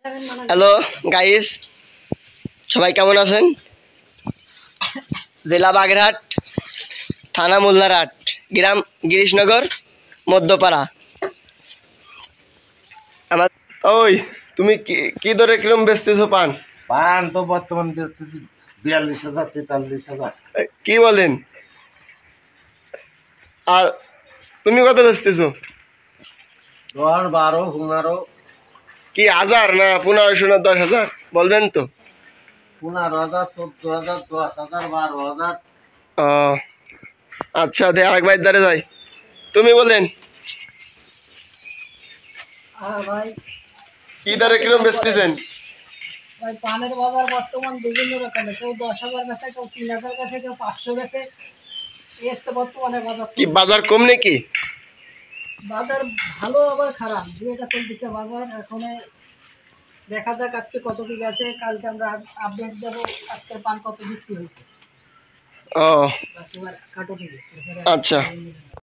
Hello guys, সবাই কেমন আছেন? জেলা বাগেরহাট, থানা মোল্লারহাট, গ্রাম গিরিশনগর, মধ্যপাড়া। আমার ওই তুমি কি দরে কিরম বেচতেছো পান? পান তো বর্তমান বেচতেছি 42,000 43,000। কি বলেন? আর তুমি কত বেচতেছো? 10 12 15 কি হাজার না 1500 না 10,000 বলবেন তো? 15,000 14,000 10,000 12,000। ও আচ্ছা, দে আরেকবার দ্বারে যাই। তুমি বলেন ভাই কি দরে কিরম বেচতেছেন? ভাই পানের বাজার বর্তমান বিভিন্ন রকমের, কেউ 10,000 বেচে, কেউ 3,000 বেচে, কেউ 500 বেচে। এই হচ্ছে বর্তমানে বাজার। কি বাজার কম নাকি? বাজার ভালো আবার খারাপ দুইটা চলতেছে বাজার। এখন দেখা যাক আজকে কত কি গেছে, কালকে আমরা আপডেট দেবো আজকের পান কত বিক্রি হয়েছে। ও কাটো থেকে আচ্ছা।